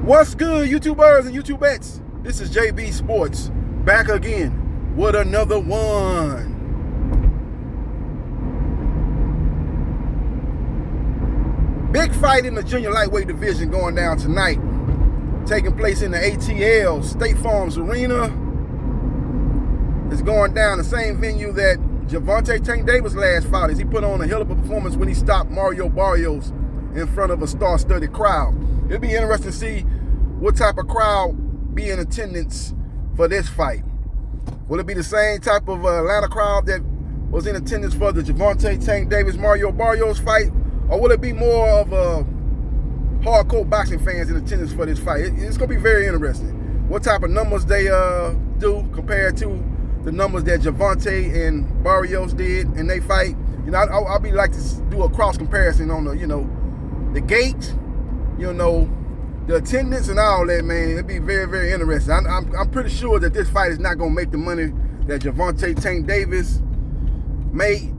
What's good, YouTubers and YouTubettes? This is JBsports back again with another one. Big fight in the junior lightweight division going down tonight, taking place in the ATL State Farms Arena. It's going down the same venue that Gervonta Tank Davis last fought, as he put on a hell of a performance when he stopped Mario Barrios in front of a star-studded crowd. It'll be interesting to see what type of crowd be in attendance for this fight. Will it be the same type of Atlanta crowd that was in attendance for the Gervonta Tank Davis Mario Barrios fight, or will it be more of hardcore boxing fans in attendance for this fight? It's going to be very interesting. What type of numbers they do compared to the numbers that Gervonta and Barrios did in their fight. You know, I'll be like to do a cross comparison on the gate, the attendance and all that, man. It'd be very, very interesting. I'm pretty sure that this fight is not gonna make the money that Gervonta Tank Davis made.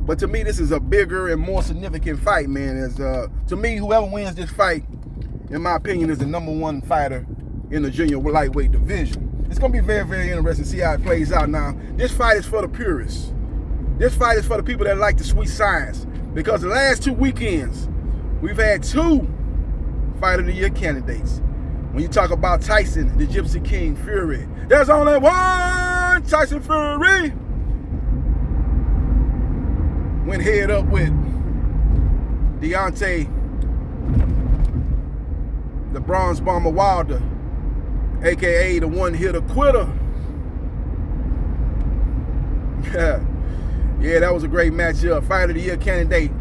But to me, this is a bigger and more significant fight, man. As to me, whoever wins this fight, in my opinion, is the #1 fighter in the junior lightweight division. It's gonna be very, very interesting to see how it plays out. Now, this fight is for the purists. This fight is for the people that like the sweet science, because the last 2 weekends, we've had 2 Fight of the Year candidates. When you talk about Tyson, the Gypsy King Fury, there's only one Tyson Fury. Went head up with Deontay, the Bronze Bomber Wilder, aka the one-hitter quitter. Yeah, that was a great matchup. Fight of the Year candidate.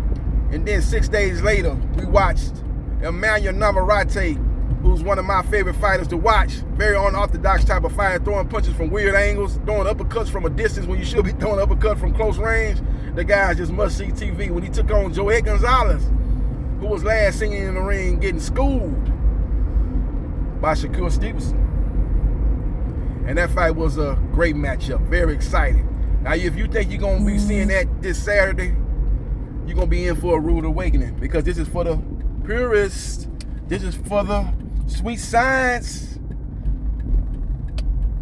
And then 6 days later, we watched Emmanuel Navarrete, who's one of my favorite fighters to watch. Very unorthodox type of fighter, throwing punches from weird angles, throwing uppercuts from a distance when you should be throwing uppercut from close range. The guy's just must-see TV. When he took on Joey Gonzalez, who was last seen in the ring getting schooled by Shakur Stevenson. And that fight was a great matchup, very exciting. Now, if you think you're going to be seeing that this Saturday, you're going to be in for a rude awakening, because this is for the purists. This is for the sweet science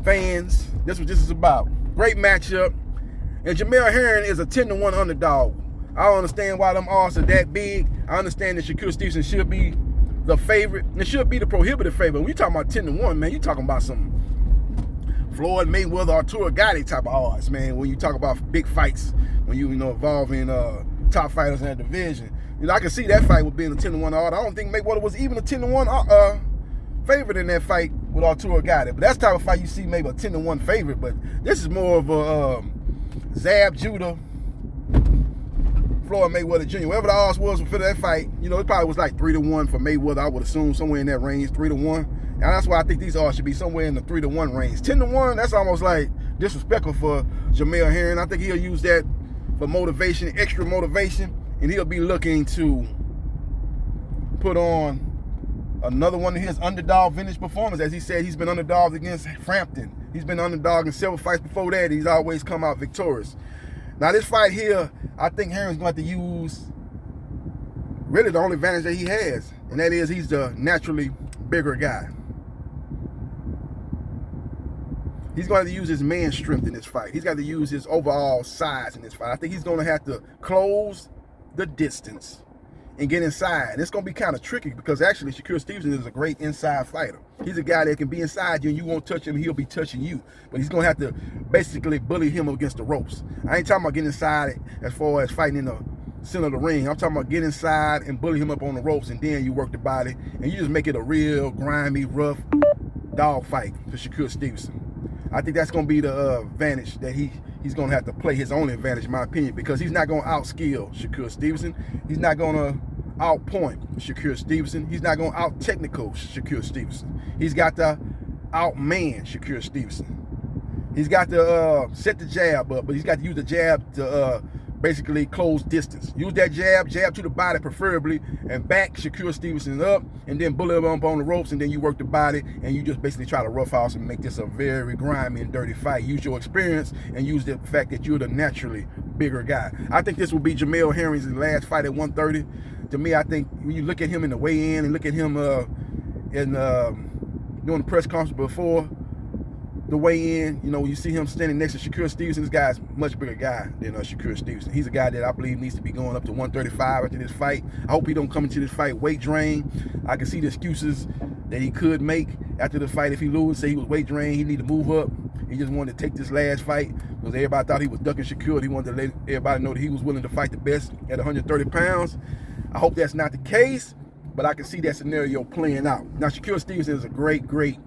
fans. That's what this is about. Great matchup. And Jamel Herring is a 10-1 underdog. I don't understand why them odds are that big. I understand that Shakur Stevenson should be the favorite. It should be the prohibitive favorite. When you talking about 10-1, man, you talking about some Floyd Mayweather, Arturo Gatti type of odds, man. When you talk about big fights, when you involving top fighters in that division, I can see that fight with being a 10-1 odd. I don't think Mayweather was even a 10-1 favorite in that fight with Arturo Gatti. But that's the type of fight you see maybe a 10-1 favorite. But this is more of a Zab Judah, Floyd Mayweather Jr. Whatever the odds was for that fight, it probably was like 3-1 for Mayweather. I would assume somewhere in that range, 3-1. And that's why I think these odds should be somewhere in the 3-1 range. 10-1, that's almost like disrespectful for Jamel Herring. I think he'll use that for motivation, extra motivation, and he'll be looking to put on another one of his underdog vintage performance. As he said, he's been underdog against Frampton. He's been underdog in several fights before that. He's always come out victorious. Now, this fight here, I think Herring's going to have to use really the only advantage that he has, and that is he's the naturally bigger guy. He's going to use his man strength in this fight. He's got to use his overall size in this fight. I think he's going to have to close the distance and get inside. It's going to be kind of tricky, because actually Shakur Stevenson is a great inside fighter. He's a guy that can be inside you and you won't touch him, he'll be touching you. But he's going to have to basically bully him against the ropes. I ain't talking about getting inside as far as fighting in the center of the ring. I'm talking about get inside and bully him up on the ropes, and then you work the body and you just make it a real grimy, rough dog fight for Shakur Stevenson. I think that's going to be the advantage that he's going to have to play, his own advantage, in my opinion, because he's not going to outskill Shakur Stevenson. He's not going to outpoint Shakur Stevenson. He's not going to out-technical Shakur Stevenson. He's got to outman Shakur Stevenson. He's got to set the jab up, but he's got to use the jab to basically close distance. Use that jab to the body preferably, and back Shakur Stevenson up, and then bully him up on the ropes, and then you work the body, and you just basically try to roughhouse and make this a very grimy and dirty fight. Use your experience and use the fact that you're the naturally bigger guy. I think this will be Jamel Herring's last fight at 130. To me, I think when you look at him in the weigh-in and look at him in doing the press conference before the weigh-in, you know, you see him standing next to Shakur Stevenson. This guy's a much bigger guy than Shakur Stevenson. He's a guy that I believe needs to be going up to 135 after this fight. I hope he don't come into this fight weight drained. I can see the excuses that he could make after the fight if he loses. Say he was weight drained, he need to move up. He just wanted to take this last fight because everybody thought he was ducking Shakur. He wanted to let everybody know that he was willing to fight the best at 130 pounds. I hope that's not the case, but I can see that scenario playing out. Now, Shakur Stevenson is a great, great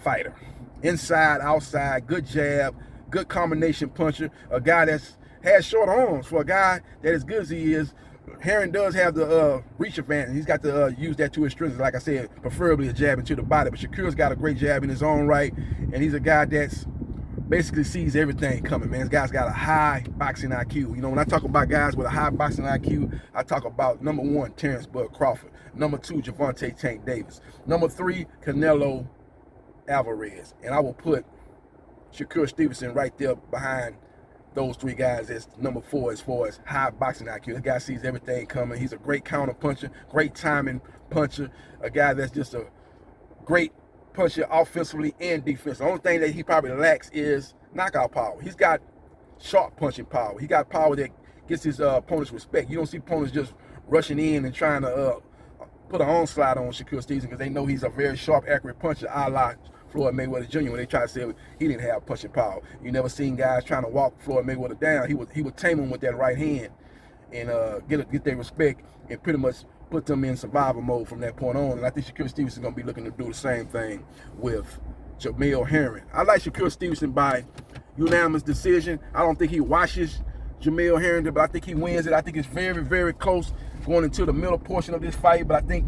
fighter. Inside, outside, good jab, good combination puncher, a guy that's has short arms. For a guy that as good as he is, Herring does have the reach advantage. He's got to use that to his strengths, like I said, preferably a jab into the body. But Shakur's got a great jab in his own right, and he's a guy that's basically sees everything coming, man. This guy's got a high boxing IQ. You know, when I talk about guys with a high boxing IQ, I talk about number 1, Terrence Bud Crawford. Number 2, Gervonta Tank Davis. Number 3, Canelo Alvarez. And I will put Shakur Stevenson right there behind those 3 guys as number 4 as far as high boxing IQ. This guy sees everything coming. He's a great counter puncher, great timing puncher, a guy that's just a great puncher offensively and defensively. The only thing that he probably lacks is knockout power. He's got sharp punching power. He got power that gets his opponents respect. You don't see opponents just rushing in and trying to put an onslaught on Shakur Stevenson because they know he's a very sharp, accurate puncher, a la Floyd Mayweather Jr. when they try to say he didn't have punching power. You never seen guys trying to walk Floyd Mayweather down. He would tame him with that right hand and get their respect and pretty much put them in survival mode from that point on. And I think Shakur Stevenson is going to be looking to do the same thing with Jamel Herring. I like Shakur Stevenson by unanimous decision. I don't think he washes Jamel Herring, but I think he wins it. I think it's very, very close going into the middle portion of this fight, but I think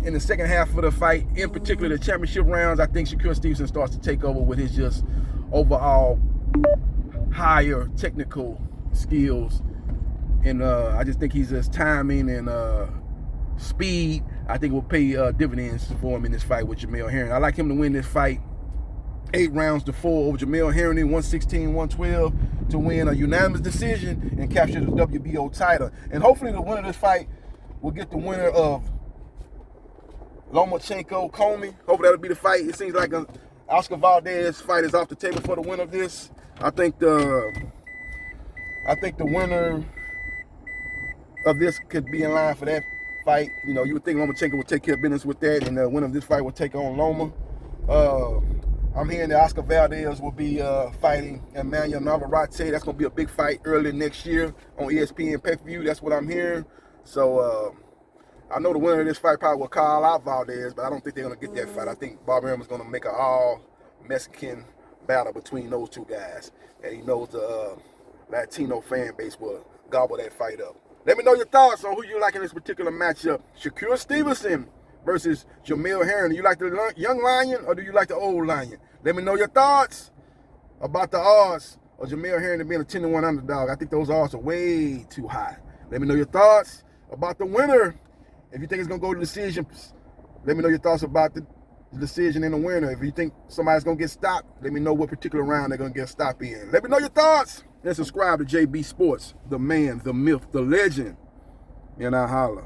in the second half of the fight, in particular the championship rounds, I think Shakur Stevenson starts to take over with his just overall higher technical skills. And I just think he's just timing and speed, I think will pay dividends for him in this fight with Jamel Herring. I like him to win this fight 8 rounds to 4 over Jamel Herring, 116-112, to win a unanimous decision and capture the WBO title. And hopefully the winner of this fight will get the winner of Lomachenko-Comey. Hopefully that'll be the fight. It seems like an Oscar Valdez fight is off the table for the winner of this. I think the winner of this could be in line for that fight. You know, you would think Lomachenko would take care of business with that, and the winner of this fight will take on Loma. I'm hearing that Oscar Valdez will be fighting Emmanuel Navarrete. That's going to be a big fight early next year on ESPN pay-per-view. That's what I'm hearing. So I know the winner of this fight probably will call out Valdez, but I don't think they're going to get that fight. I think Bob Arum is going to make an all-Mexican battle between those 2 guys. And he knows the Latino fan base will gobble that fight up. Let me know your thoughts on who you like in this particular matchup. Shakur Stevenson versus Jamel Herring. Do you like the young lion or do you like the old lion? Let me know your thoughts about the odds of Jamel Herring being a 10-1 underdog. I think those odds are way too high. Let me know your thoughts about the winner. If you think it's going to go to decision, let me know your thoughts about the decision and the winner. If you think somebody's going to get stopped, let me know what particular round they're going to get stopped in. Let me know your thoughts. And subscribe to JB Sports, the man, the myth, the legend. And I holla.